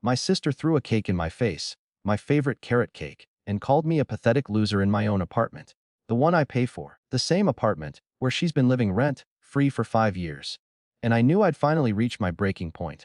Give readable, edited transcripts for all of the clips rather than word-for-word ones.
My sister threw a cake in my face, my favorite carrot cake, and called me a pathetic loser in my own apartment. The one I pay for. The same apartment where she's been living rent-free for 5 years. And I knew I'd finally reached my breaking point.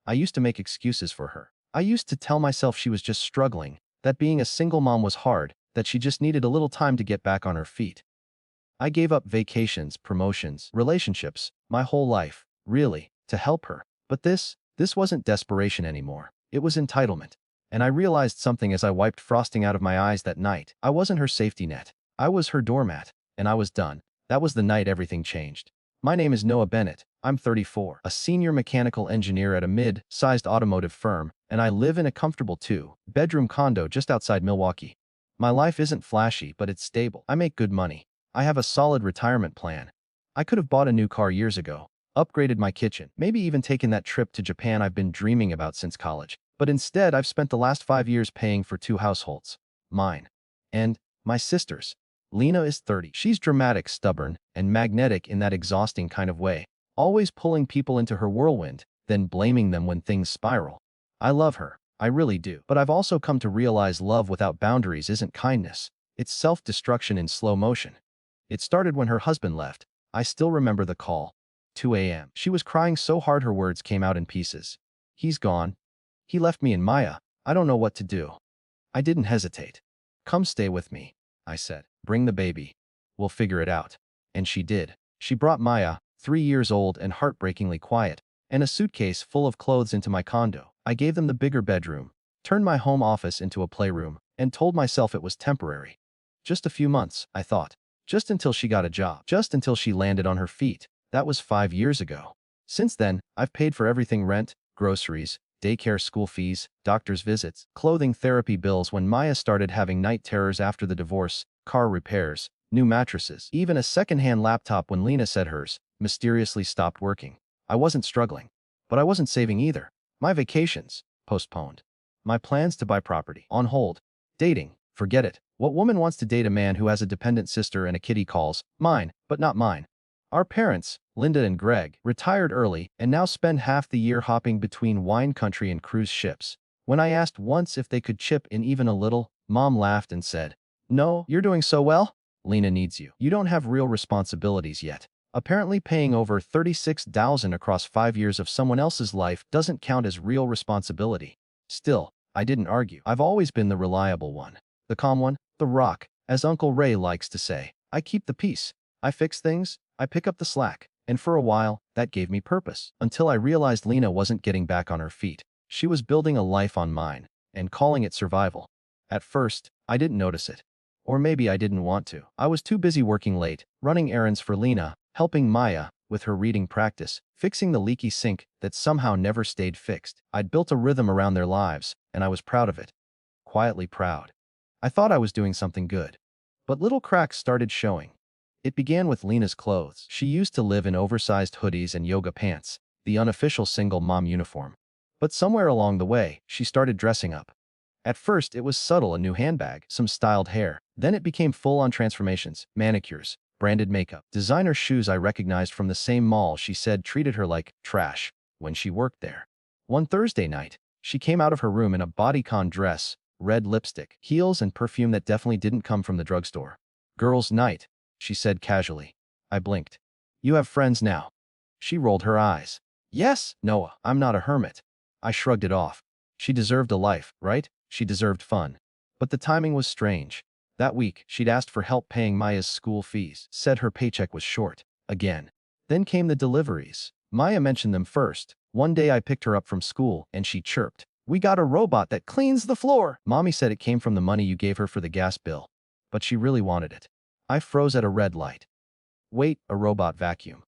I used to make excuses for her. I used to tell myself she was just struggling, that being a single mom was hard, that she just needed a little time to get back on her feet. I gave up vacations, promotions, relationships, my whole life, really, to help her. But this wasn't desperation anymore. It was entitlement. And I realized something as I wiped frosting out of my eyes that night. I wasn't her safety net. I was her doormat, and I was done. That was the night everything changed. My name is Noah Bennett. I'm 34, a senior mechanical engineer at a mid-sized automotive firm, and I live in a comfortable two-bedroom condo just outside Milwaukee. My life isn't flashy, but it's stable. I make good money. I have a solid retirement plan. I could have bought a new car years ago, upgraded my kitchen, maybe even taken that trip to Japan I've been dreaming about since college. But instead, I've spent the last 5 years paying for 2 households. Mine. And my sister's. Lena is 30. She's dramatic, stubborn, and magnetic in that exhausting kind of way, always pulling people into her whirlwind, then blaming them when things spiral. I love her. I really do. But I've also come to realize love without boundaries isn't kindness. It's self-destruction in slow motion. It started when her husband left. I still remember the call. 2 a.m. She was crying so hard her words came out in pieces. He's gone. He left me and Maya. I don't know what to do. I didn't hesitate. Come stay with me, I said. Bring the baby. We'll figure it out. And she did. She brought Maya, 3 years old and heartbreakingly quiet, and a suitcase full of clothes into my condo. I gave them the bigger bedroom, turned my home office into a playroom, and told myself it was temporary. Just a few months, I thought. Just until she got a job. Just until she landed on her feet. That was 5 years ago. Since then, I've paid for everything: rent, groceries, daycare, school fees, doctor's visits, clothing, therapy bills when Maya started having night terrors after the divorce, car repairs, new mattresses, even a second-hand laptop when Lena said hers mysteriously stopped working. I wasn't struggling. But I wasn't saving either. My vacations, postponed. My plans to buy property, on hold. Dating, forget it. What woman wants to date a man who has a dependent sister and a kid he calls mine, but not mine? Our parents, Linda and Greg, retired early and now spend half the year hopping between wine country and cruise ships. When I asked once if they could chip in even a little, Mom laughed and said, "No, you're doing so well. Lena needs you. You don't have real responsibilities yet." Apparently paying over $36,000 across 5 years of someone else's life doesn't count as real responsibility. Still, I didn't argue. I've always been the reliable one. The calm one, the rock, as Uncle Ray likes to say. I keep the peace. I fix things. I pick up the slack. And for a while, that gave me purpose. Until I realized Lena wasn't getting back on her feet. She was building a life on mine, and calling it survival. At first, I didn't notice it. Or maybe I didn't want to. I was too busy working late, running errands for Lena, helping Maya with her reading practice, fixing the leaky sink that somehow never stayed fixed. I'd built a rhythm around their lives, and I was proud of it. Quietly proud. I thought I was doing something good. But little cracks started showing. It began with Lena's clothes. She used to live in oversized hoodies and yoga pants, the unofficial single mom uniform. But somewhere along the way, she started dressing up. At first, it was subtle: a new handbag, some styled hair. Then it became full-on transformations: manicures, branded makeup, designer shoes I recognized from the same mall she said treated her like trash when she worked there. One Thursday night, she came out of her room in a bodycon dress, red lipstick, heels, and perfume that definitely didn't come from the drugstore. "Girls' night," she said casually. I blinked. "You have friends now?" She rolled her eyes. "Yes, Noah, I'm not a hermit." I shrugged it off. She deserved a life, right? She deserved fun. But the timing was strange. That week, she'd asked for help paying Maya's school fees, said her paycheck was short. Again. Then came the deliveries. Maya mentioned them first. One day I picked her up from school, and she chirped, "We got a robot that cleans the floor." Mommy said it came from the money you gave her for the gas bill. But she really wanted it. I froze at a red light. Wait, a robot vacuum?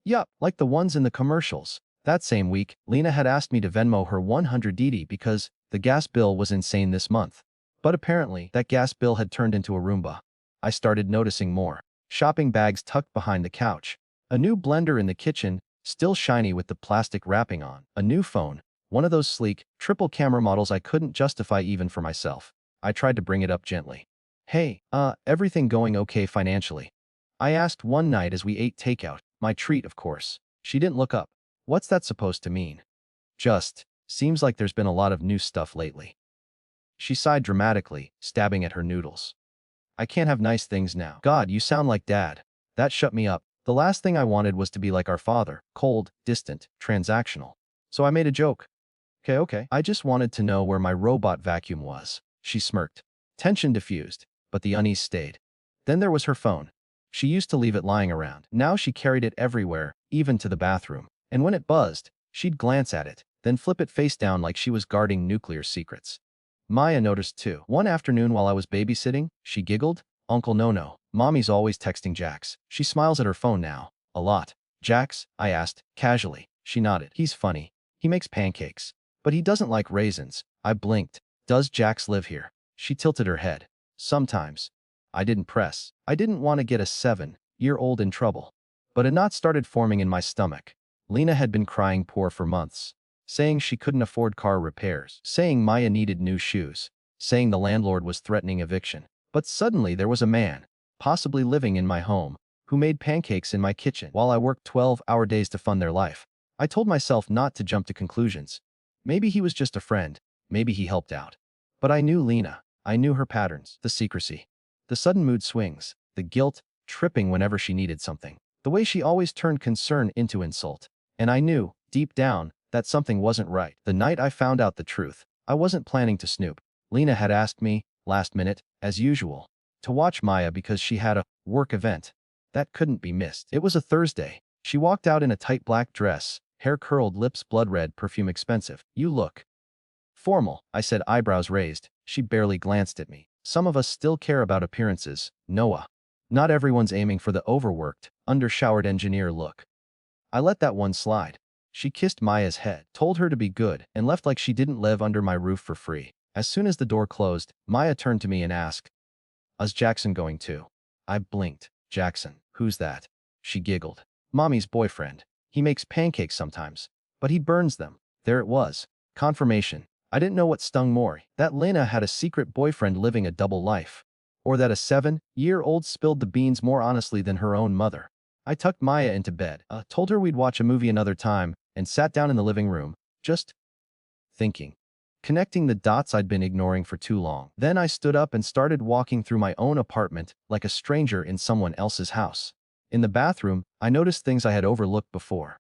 Yup, like the ones in the commercials. That same week, Lena had asked me to Venmo her 100 DD because the gas bill was insane this month. But apparently, that gas bill had turned into a Roomba. I started noticing more. Shopping bags tucked behind the couch. A new blender in the kitchen, still shiny with the plastic wrapping on. A new phone, one of those sleek, triple camera models I couldn't justify even for myself. I tried to bring it up gently. "Hey, everything going okay financially?" I asked one night as we ate takeout, my treat of course. She didn't look up. What's that supposed to mean? Just Seems like there's been a lot of new stuff lately. She sighed dramatically, stabbing at her noodles. I can't have nice things now. God, you sound like Dad. That shut me up. The last thing I wanted was to be like our father, cold, distant, transactional. So I made a joke. Okay. I just wanted to know where my robot vacuum was. She smirked. Tension diffused, but the unease stayed. Then there was her phone. She used to leave it lying around. Now she carried it everywhere, even to the bathroom. And when it buzzed, she'd glance at it, then flip it face down like she was guarding nuclear secrets. Maya noticed too. One afternoon while I was babysitting, she giggled, "Uncle No, Mommy's always texting Jax. She smiles at her phone now. A lot." "Jax?" I asked, casually. She nodded. "He's funny. He makes pancakes. But he doesn't like raisins." I blinked. "Does Jax live here?" She tilted her head. "Sometimes." I didn't press. I didn't want to get a 7-year-old in trouble. But a knot started forming in my stomach. Lena had been crying poor for months, saying she couldn't afford car repairs, saying Maya needed new shoes, saying the landlord was threatening eviction. But suddenly there was a man, possibly living in my home, who made pancakes in my kitchen while I worked 12-hour days to fund their life. I told myself not to jump to conclusions. Maybe he was just a friend. Maybe he helped out. But I knew Lena. I knew her patterns, the secrecy, the sudden mood swings, the guilt, tripping whenever she needed something, the way she always turned concern into insult. And I knew, deep down, that something wasn't right. The night I found out the truth, I wasn't planning to snoop. Lena had asked me, last minute, as usual, to watch Maya because she had a work event that couldn't be missed. It was a Thursday. She walked out in a tight black dress, hair curled, lips blood red, perfume expensive. "You look formal," I said, eyebrows raised. She barely glanced at me. "Some of us still care about appearances, Noah. Not everyone's aiming for the overworked, under-showered engineer look." I let that one slide. She kissed Maya's head, told her to be good, and left like she didn't live under my roof for free. As soon as the door closed, Maya turned to me and asked, "Is Jackson going too?" I blinked. "Jackson? Who's that?" She giggled. "Mommy's boyfriend. He makes pancakes sometimes, but he burns them." There it was. Confirmation. I didn't know what stung more, that Lena had a secret boyfriend living a double life, or that a 7-year-old spilled the beans more honestly than her own mother. I tucked Maya into bed, told her we'd watch a movie another time, and sat down in the living room, just thinking, connecting the dots I'd been ignoring for too long. Then I stood up and started walking through my own apartment like a stranger in someone else's house. In the bathroom, I noticed things I had overlooked before.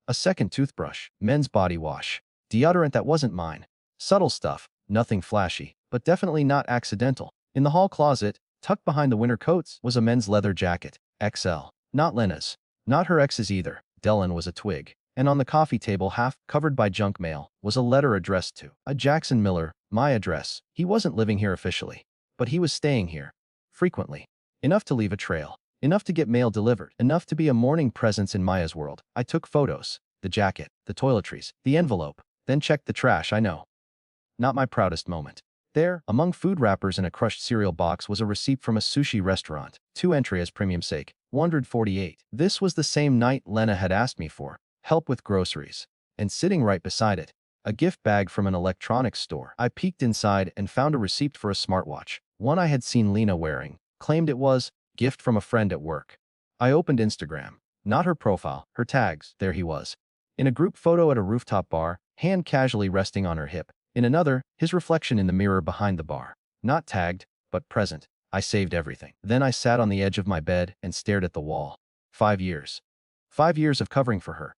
A second toothbrush, men's body wash, deodorant that wasn't mine. Subtle stuff, nothing flashy, but definitely not accidental. In the hall closet, tucked behind the winter coats, was a men's leather jacket, XL. Not Lena's. Not her ex's either. Dylan was a twig. And on the coffee table, half covered by junk mail, was a letter addressed to a Jackson Miller, my address. He wasn't living here officially, but he was staying here. Frequently. Enough to leave a trail. Enough to get mail delivered. Enough to be a morning presence in Maya's world. I took photos. The jacket, the toiletries, the envelope, then checked the trash. I know. Not my proudest moment. There, among food wrappers and a crushed cereal box, was a receipt from a sushi restaurant. 2 entry as premium sake. 148. This was the same night Lena had asked me for help with groceries. And sitting right beside it, a gift bag from an electronics store. I peeked inside and found a receipt for a smartwatch, one I had seen Lena wearing. Claimed it was gift from a friend at work. I opened Instagram. Not her profile, her tags. There he was. In a group photo at a rooftop bar, hand casually resting on her hip. In another, his reflection in the mirror behind the bar. Not tagged, but present. I saved everything. Then I sat on the edge of my bed and stared at the wall. 5 years. 5 years of covering for her.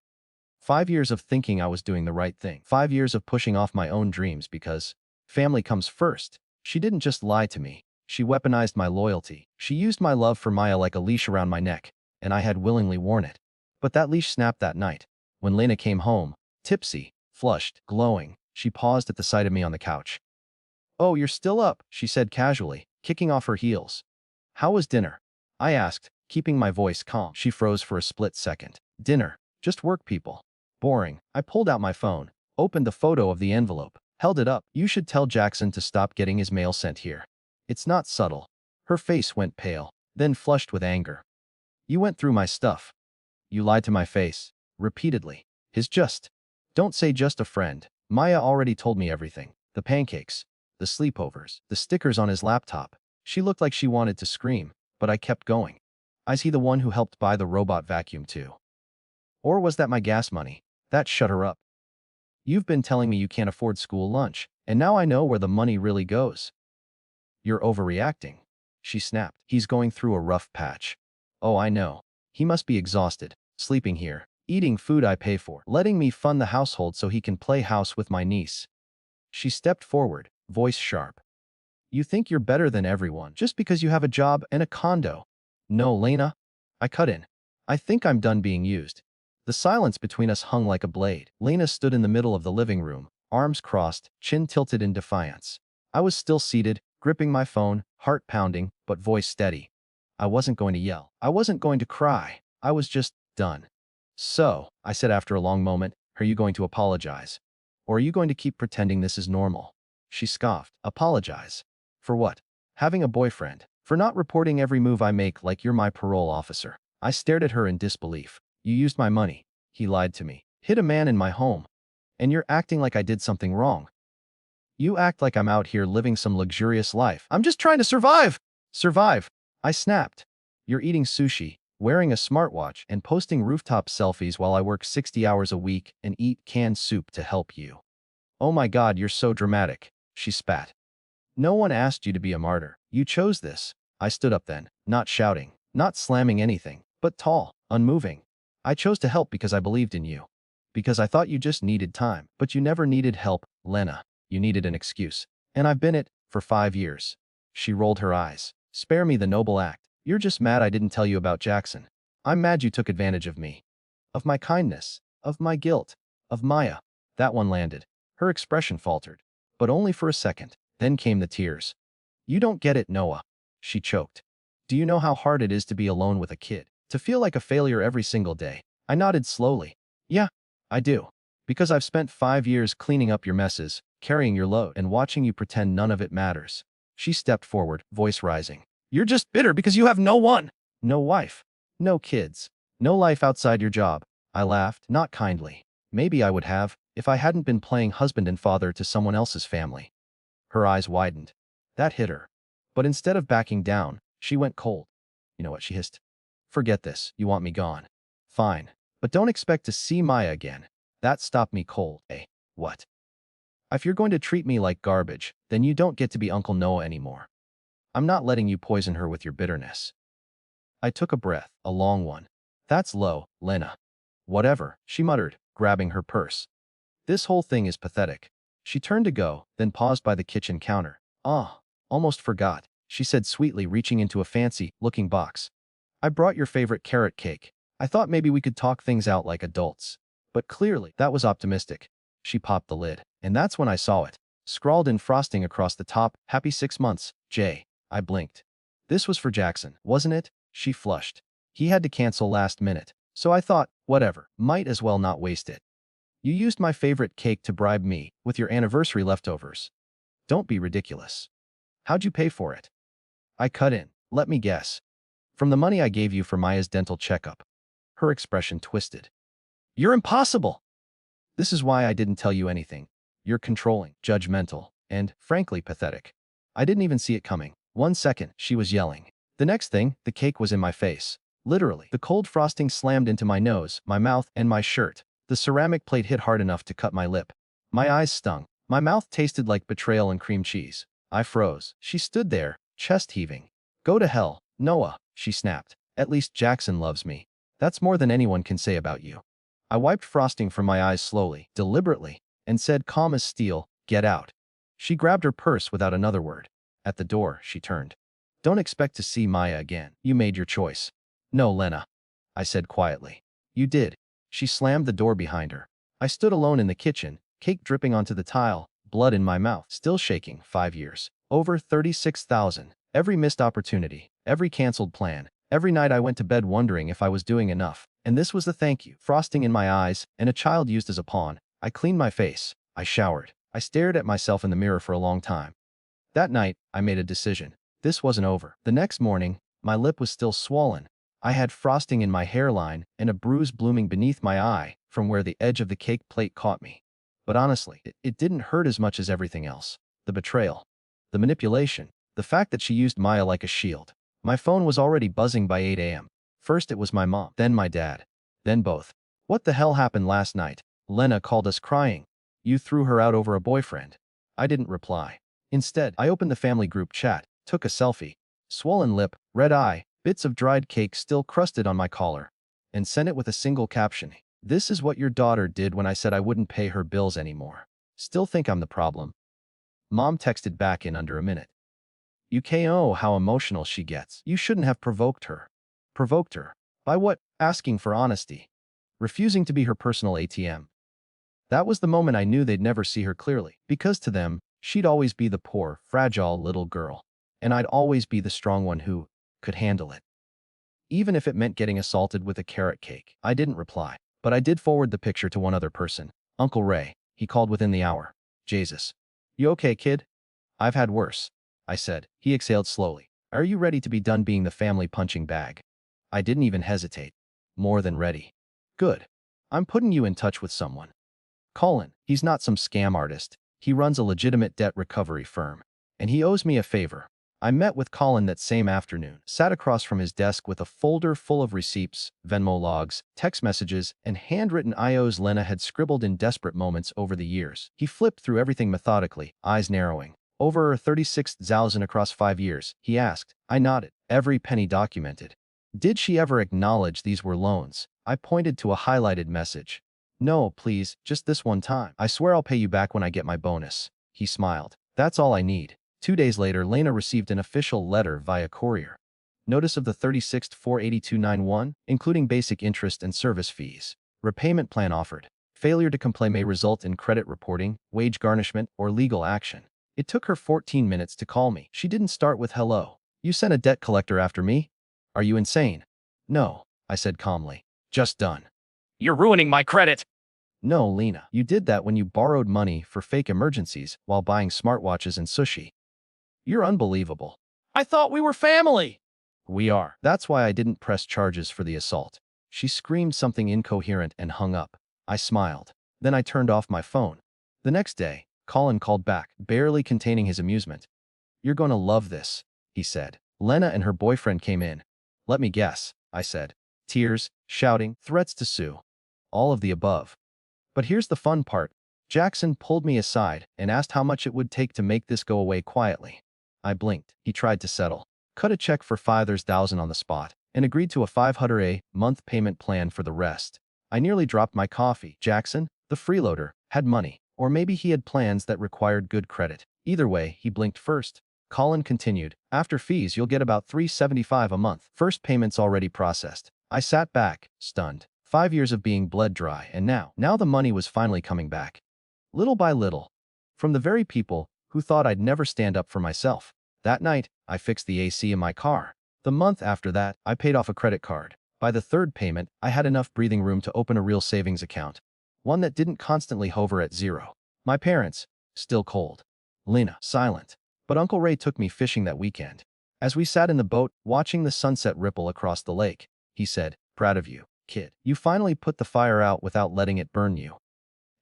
5 years of thinking I was doing the right thing. 5 years of pushing off my own dreams because family comes first. She didn't just lie to me. She weaponized my loyalty. She used my love for Maya like a leash around my neck, and I had willingly worn it. But that leash snapped that night. When Lena came home, tipsy, flushed, glowing, she paused at the sight of me on the couch. "Oh, you're still up," she said casually, kicking off her heels. "How was dinner?" I asked, keeping my voice calm. She froze for a split second. "Dinner. Just work people. Boring." I pulled out my phone, opened the photo of the envelope, held it up. "You should tell Jackson to stop getting his mail sent here. It's not subtle." Her face went pale, then flushed with anger. "You went through my stuff. You lied to my face. Repeatedly. Don't say just a friend. Maya already told me everything. The pancakes. The sleepovers. The stickers on his laptop." She looked like she wanted to scream, but I kept going. "Is he the one who helped buy the robot vacuum too? Or was that my gas money?" That shut her up. You've been telling me you can't afford school lunch, and now I know where the money really goes. You're overreacting. She snapped. He's going through a rough patch. Oh, I know. He must be exhausted, sleeping here, eating food I pay for, letting me fund the household so he can play house with my niece. She stepped forward, voice sharp. You think you're better than everyone just because you have a job and a condo. No, Lena. I cut in. I think I'm done being used. The silence between us hung like a blade. Lena stood in the middle of the living room, arms crossed, chin tilted in defiance. I was still seated, gripping my phone, heart pounding, but voice steady. I wasn't going to yell. I wasn't going to cry. I was just done. So, I said after a long moment, are you going to apologize? Or are you going to keep pretending this is normal? She scoffed. Apologize. For what? Having a boyfriend. For not reporting every move I make like you're my parole officer. I stared at her in disbelief. You used my money. He lied to me. Hit a man in my home. And you're acting like I did something wrong. You act like I'm out here living some luxurious life. I'm just trying to survive. Survive. I snapped. You're eating sushi, wearing a smartwatch, and posting rooftop selfies while I work 60 hours a week and eat canned soup to help you. Oh my God, you're so dramatic. She spat. No one asked you to be a martyr. You chose this. I stood up then, not shouting, not slamming anything, but tall, unmoving. I chose to help because I believed in you. Because I thought you just needed time, but you never needed help, Lena. You needed an excuse. And I've been it for 5 years. She rolled her eyes. Spare me the noble act. You're just mad I didn't tell you about Jackson. I'm mad you took advantage of me. Of my kindness. Of my guilt. Of Maya. That one landed. Her expression faltered. But only for a second. Then came the tears. You don't get it, Noah. She choked. Do you know how hard it is to be alone with a kid? To feel like a failure every single day? I nodded slowly. Yeah, I do. Because I've spent 5 years cleaning up your messes, carrying your load, and watching you pretend none of it matters. She stepped forward, voice rising. You're just bitter because you have no one. No wife. No kids. No life outside your job. I laughed, not kindly. Maybe I would have, if I hadn't been playing husband and father to someone else's family. Her eyes widened. That hit her. But instead of backing down, she went cold. You know what, she hissed. Forget this. You want me gone. Fine. But don't expect to see Maya again. That stopped me cold. Eh? What? If you're going to treat me like garbage, then you don't get to be Uncle Noah anymore. I'm not letting you poison her with your bitterness. I took a breath, a long one. That's low, Lena. Whatever, she muttered, grabbing her purse. This whole thing is pathetic. She turned to go, then paused by the kitchen counter. Ah, almost forgot, she said sweetly, reaching into a fancy-looking box. I brought your favorite carrot cake. I thought maybe we could talk things out like adults. But clearly, that was optimistic. She popped the lid, and that's when I saw it. Scrawled in frosting across the top, happy 6 months, J. I blinked. This was for Jackson, wasn't it? She flushed. He had to cancel last minute, so I thought, whatever, might as well not waste it. You used my favorite cake to bribe me with your anniversary leftovers. Don't be ridiculous. How'd you pay for it? I cut in. Let me guess. From the money I gave you for Maya's dental checkup. Her expression twisted. You're impossible. This is why I didn't tell you anything. You're controlling, judgmental, and, frankly, pathetic. I didn't even see it coming. 1 second, she was yelling. The next thing, the cake was in my face. Literally, the cold frosting slammed into my nose, my mouth, and my shirt. The ceramic plate hit hard enough to cut my lip. My eyes stung. My mouth tasted like betrayal and cream cheese. I froze. She stood there, chest heaving. Go to hell, Noah, she snapped. At least Jackson loves me. That's more than anyone can say about you. I wiped frosting from my eyes slowly, deliberately, and said calm as steel, get out. She grabbed her purse without another word. At the door, she turned. Don't expect to see Maya again. You made your choice. No, Lena. I said quietly. You did. She slammed the door behind her. I stood alone in the kitchen, cake dripping onto the tile, blood in my mouth, still shaking. 5 years. Over 36,000. Every missed opportunity, every canceled plan, every night I went to bed wondering if I was doing enough. And this was the thank you. Frosting in my eyes, and a child used as a pawn. I cleaned my face. I showered. I stared at myself in the mirror for a long time. That night, I made a decision. This wasn't over. The next morning, my lip was still swollen. I had frosting in my hairline and a bruise blooming beneath my eye from where the edge of the cake plate caught me. But honestly, it didn't hurt as much as everything else. The betrayal. The manipulation. The fact that she used Maya like a shield. My phone was already buzzing by 8 a.m. First it was my mom, then my dad. Then both. What the hell happened last night? Lena called us crying. You threw her out over a boyfriend. I didn't reply. Instead, I opened the family group chat, took a selfie, swollen lip, red eye, bits of dried cake still crusted on my collar, and sent it with a single caption. This is what your daughter did when I said I wouldn't pay her bills anymore. Still think I'm the problem? Mom texted back in under a minute. You know how emotional she gets. You shouldn't have provoked her. Provoked her? By what? Asking for honesty. Refusing to be her personal ATM. That was the moment I knew they'd never see her clearly, because to them, she'd always be the poor, fragile little girl. And I'd always be the strong one who could handle it. Even if it meant getting assaulted with a carrot cake. I didn't reply, but I did forward the picture to one other person. Uncle Ray. He called within the hour. Jesus. You okay, kid? I've had worse, I said. He exhaled slowly. Are you ready to be done being the family punching bag? I didn't even hesitate. More than ready. Good. I'm putting you in touch with someone. Colin. He's not some scam artist. He runs a legitimate debt recovery firm. And he owes me a favor. I met with Colin that same afternoon, sat across from his desk with a folder full of receipts, Venmo logs, text messages, and handwritten IOs Lena had scribbled in desperate moments over the years. He flipped through everything methodically, eyes narrowing. Over 36,000 across 5 years, he asked. I nodded, every penny documented. Did she ever acknowledge these were loans? I pointed to a highlighted message. No, please, just this one time. I swear I'll pay you back when I get my bonus. He smiled. That's all I need. 2 days later, Lena received an official letter via courier. Notice of the 36th 48291, including basic interest and service fees. Repayment plan offered. Failure to comply may result in credit reporting, wage garnishment, or legal action. It took her 14 minutes to call me. She didn't start with hello. You sent a debt collector after me? Are you insane? No, I said calmly. Just done. You're ruining my credit. No, Lena, you did that when you borrowed money for fake emergencies while buying smartwatches and sushi. You're unbelievable. I thought we were family. We are. That's why I didn't press charges for the assault. She screamed something incoherent and hung up. I smiled. Then I turned off my phone. The next day, Colin called back, barely containing his amusement. You're gonna love this, he said. Lena and her boyfriend came in. Let me guess, I said. Tears, shouting, threats to sue. All of the above. But here's the fun part. Jackson pulled me aside and asked how much it would take to make this go away quietly. I blinked. He tried to settle. Cut a check for $5,000 on the spot and agreed to a $500 a month payment plan for the rest. I nearly dropped my coffee. Jackson, the freeloader, had money. Or maybe he had plans that required good credit. Either way, he blinked first. Colin continued. After fees, you'll get about $375 a month. First payment's already processed. I sat back, stunned. 5 years of being bled dry, and now the money was finally coming back. Little by little. From the very people who thought I'd never stand up for myself. That night, I fixed the AC in my car. The month after that, I paid off a credit card. By the third payment, I had enough breathing room to open a real savings account. One that didn't constantly hover at zero. My parents, still cold. Lena, silent. But Uncle Ray took me fishing that weekend. As we sat in the boat, watching the sunset ripple across the lake, he said, proud of you, kid. You finally put the fire out without letting it burn you.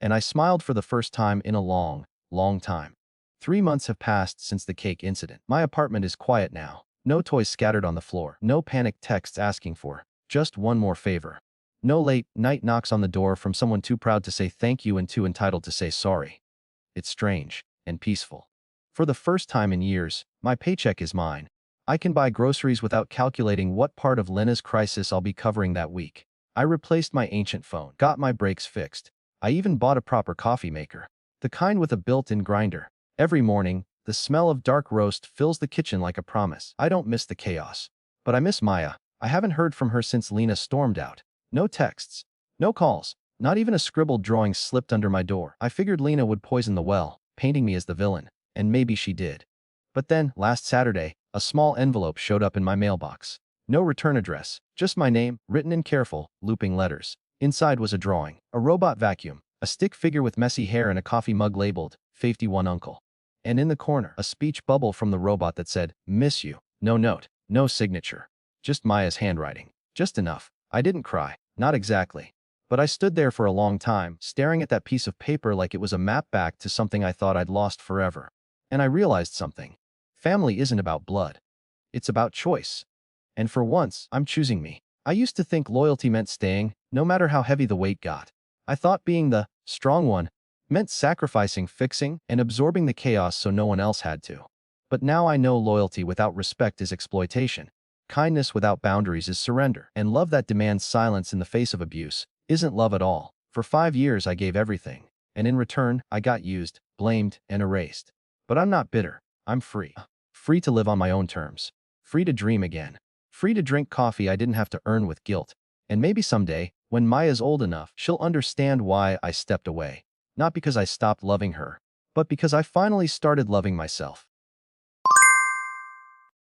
And I smiled for the first time in a long, long time. 3 months have passed since the cake incident. My apartment is quiet now. No toys scattered on the floor. No panicked texts asking for just one more favor. No late night knocks on the door from someone too proud to say thank you and too entitled to say sorry. It's strange and peaceful. For the first time in years, my paycheck is mine. I can buy groceries without calculating what part of Lena's crisis I'll be covering that week. I replaced my ancient phone, got my brakes fixed. I even bought a proper coffee maker. The kind with a built-in grinder. Every morning, the smell of dark roast fills the kitchen like a promise. I don't miss the chaos. But I miss Maya. I haven't heard from her since Lena stormed out. No texts. No calls. Not even a scribbled drawing slipped under my door. I figured Lena would poison the well, painting me as the villain. And maybe she did. But then, last Saturday, a small envelope showed up in my mailbox. No return address. Just my name, written in careful, looping letters. Inside was a drawing. A robot vacuum. A stick figure with messy hair and a coffee mug labeled, 51 Uncle. And in the corner, a speech bubble from the robot that said, miss you. No note. No signature. Just Maya's handwriting. Just enough. I didn't cry. Not exactly. But I stood there for a long time, staring at that piece of paper like it was a map back to something I thought I'd lost forever. And I realized something. Family isn't about blood. It's about choice. And for once, I'm choosing me. I used to think loyalty meant staying, no matter how heavy the weight got. I thought being the strong one meant sacrificing, fixing, and absorbing the chaos so no one else had to. But now I know loyalty without respect is exploitation. Kindness without boundaries is surrender, and love that demands silence in the face of abuse isn't love at all. For 5 years I gave everything, and in return I got used, blamed, and erased. But I'm not bitter. I'm free. Free to live on my own terms. Free to dream again. Free to drink coffee I didn't have to earn with guilt. And maybe someday, when Maya's old enough, she'll understand why I stepped away. Not because I stopped loving her, but because I finally started loving myself.